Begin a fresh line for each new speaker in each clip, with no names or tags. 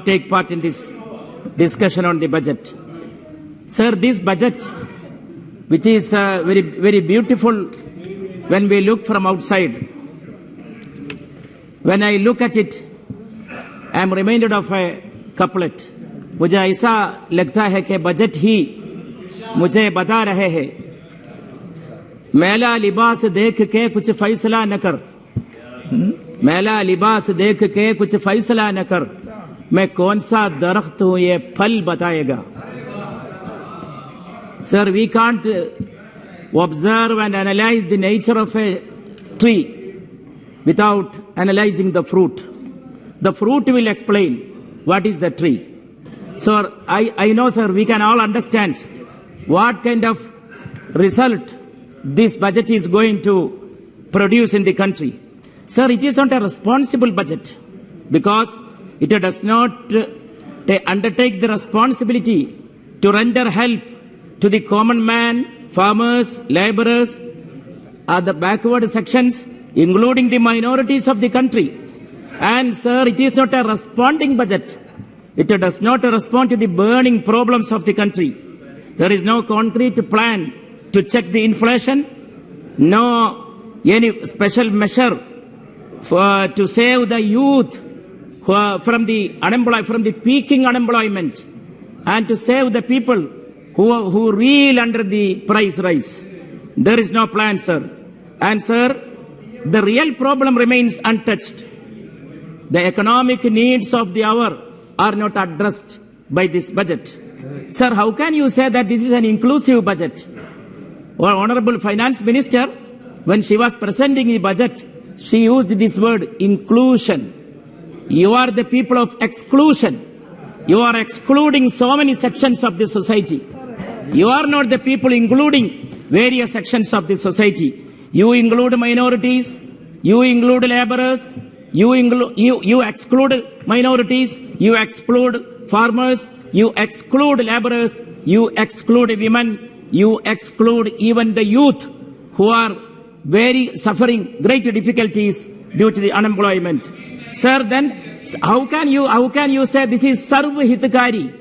take part in this discussion on the budget. Sir, this budget, which is very beautiful when we look from outside, when I look at it, I am reminded of a couplet. मुझे ऐसा लगता है कि budget ही मुझे बता रहे हैं, मैला लिबास देख के कुछ फैसला न कर, मैला लिबास देख के कुछ फैसला न कर, मैं कौन सा दरख्त हूं ये फल बताएगा. Sir, we can't observe and analyze the nature of a tree without analyzing the fruit. The fruit will explain what is the tree. So I know, sir, we can all understand what kind of result this budget is going to produce in the country. Sir, it is not a responsible budget because it does not undertake the responsibility to render help to the common man, farmers, laborers, other backward sections, including the minorities of the country. And sir, it is not a responding budget. It does not respond to the burning problems of the country. There is no concrete plan to check the inflation, no any special measure to save the youth from the peaking unemployment, and to save the people who reel under the price rise. There is no plan, sir. And sir, the real problem remains untouched. The economic needs of the hour are not addressed by this budget. Sir, how can you say that this is an inclusive budget? Our Honorable Finance Minister, when she was presenting the budget, she used this word, inclusion. You are the people of exclusion. You are excluding so many sections of the society. You are not the people including various sections of the society. You include minorities, you include laborers, you exclude minorities, you exclude farmers, you exclude laborers, you exclude women, you exclude even the youth who are very suffering great difficulties due to the unemployment. Sir, then how can you say this is sarv hitakari?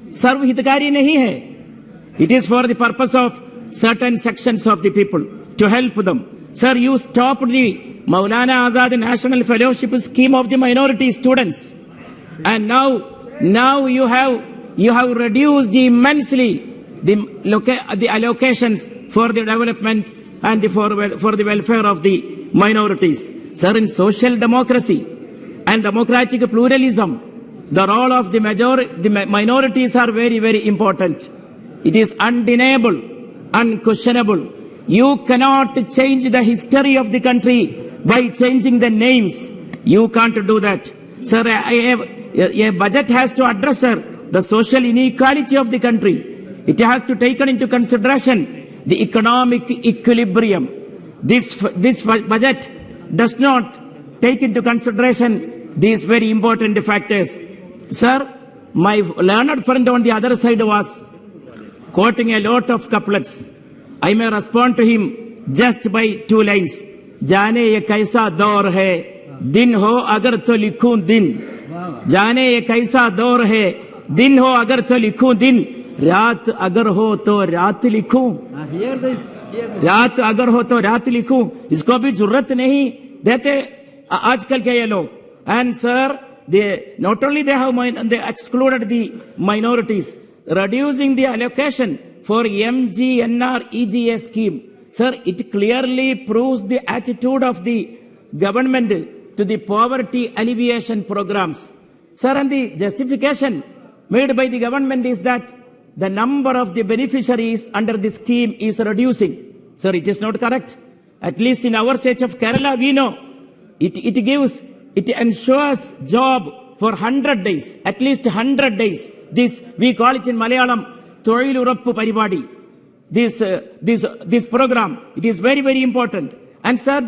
Sarv hitakari nahi hai. It is for the purpose of certain sections of the people, to help them. Sir, you stopped the Maulana Azad National Fellowship Scheme of the minority students. And now you have reduced immensely the allocations for the development and for the welfare of the minorities. Sir, in social democracy and democratic pluralism, the role of the minorities are very, very important. It is undeniable, unquestionable. You cannot change the history of the country by changing the names. You can't do that. Sir, a budget has to address, sir, the social inequality of the country. It has to take into consideration the economic equilibrium. This budget does not take into consideration these very important factors. Sir, my learned friend on the other side was quoting a lot of couplets. I may respond to him just by 2 lines. जाने ये कैसा दौर है, दिन हो अगर तो लिखूं दिन. जाने ये कैसा दौर है, दिन हो अगर तो लिखूं दिन. रात अगर हो तो रात लिखूं. रात अगर हो तो रात लिखूं. इसको भी जुर्रत नहीं देते आजकल के ये लोग. And sir, not only they excluded the minorities, reducing the allocation for MGNR EGA scheme. Sir, it clearly proves the attitude of the government to the poverty alleviation programs. Sir, and the justification made by the government is that the number of the beneficiaries under the scheme is reducing. Sir, it is not correct. At least in our state of Kerala, we know it ensures job for 100 days, at least 100 days. This, we call it in Malayalam, Thoilurappu Paribadi. This program, it is very, very important. And sir,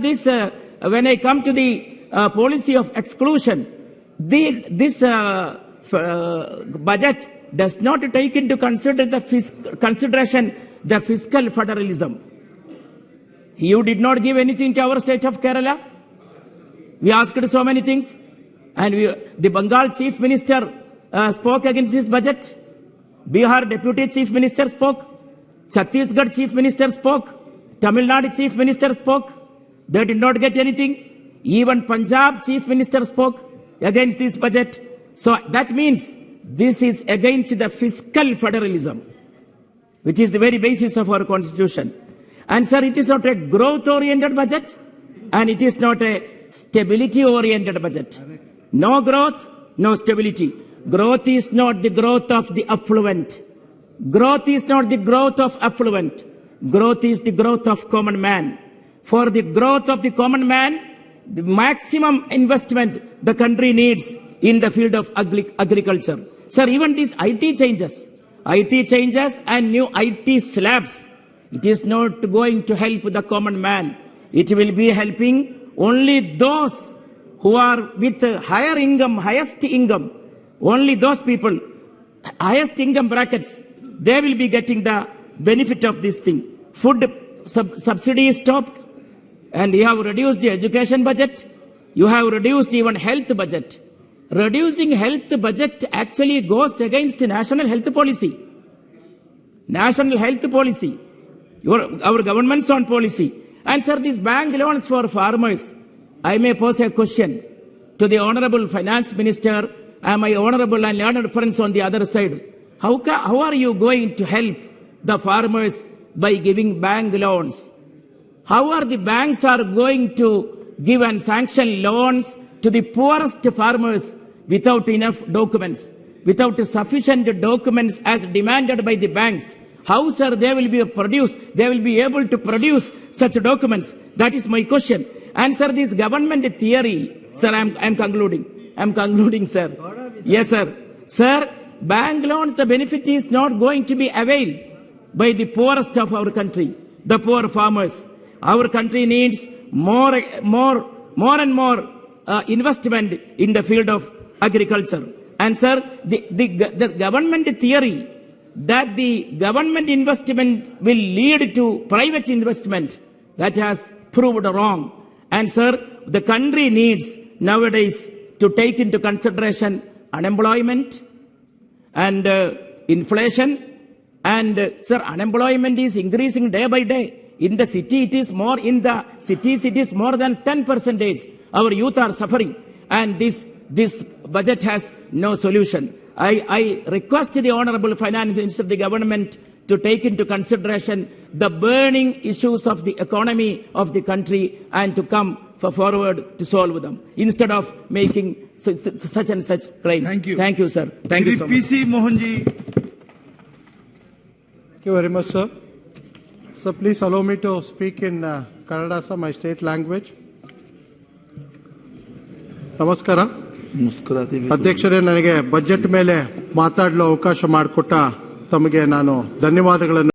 when I come to the policy of exclusion, this budget does not take into consideration the fiscal federalism. You did not give anything to our state of Kerala. We asked so many things. And the Bengal Chief Minister spoke against this budget. Bihar Deputy Chief Minister spoke. Chhattisgarh Chief Minister spoke. Tamil Nadu Chief Minister spoke. They did not get anything. Even Punjab Chief Minister spoke against this budget. So that means this is against the fiscal federalism, which is the very basis of our constitution. And sir, it is not a growth-oriented budget, and it is not a stability-oriented budget. No growth, no stability. Growth is not the growth of the affluent. Growth is not the growth of affluent. Growth is the growth of common man. For the growth of the common man, the maximum investment the country needs in the field of agriculture. Sir, even these IT changes and new IT slabs, it is not going to help the common man. It will be helping only those who are with higher income, highest income. Only those people, highest income brackets, they will be getting the benefit of this thing. Food subsidy is stopped, and you have reduced the education budget. You have reduced even health budget. Reducing health budget actually goes against national health policy. National health policy, our government's own policy. And sir, these bank loans for farmers, I may pose a question to the Honorable Finance Minister and my honorable and learned friends on the other side. How are you going to help the farmers by giving bank loans? How are the banks are going to give and sanction loans to the poorest farmers without enough documents, without sufficient documents as demanded by the banks? How, sir, they will be able to produce such documents? That is my question. And sir, this government theory, sir, I'm concluding, sir. Yes, sir. Sir, bank loans, the benefit is not going to be availed by the poorest of our country, the poor farmers. Our country needs more and more investment in the field of agriculture. And sir, the government theory that the government investment will lead to private investment, that has proved wrong. And sir, the country needs nowadays to take into consideration unemployment and inflation. And sir, unemployment is increasing day by day. In the city, it is more. In the cities, it is more than 10%. Our youth are suffering, and this budget has no solution. I request the Honorable Finance Minister of the government to take into consideration the burning issues of the economy of the country and to come forward to solve them instead of making such and such claims.
Thank you.
Thank you, sir. Thank you so much.
PC Mohanji.
Thank you very much, sir. So please allow me to speak in Kannada, sir, my state language. ನಮಸ್ಕಾರ. ಅಧ್ಯಕ್ಷರೇ, ನನಗೆ budget ಮೇಲೆ ಮಾತಾಡಲು ಅವಕಾಶ ಮಾಡಿಕೊಟ್ಟ ತಮಗೆ ನಾನು ಧನ್ಯವಾದಗಳನ್ನು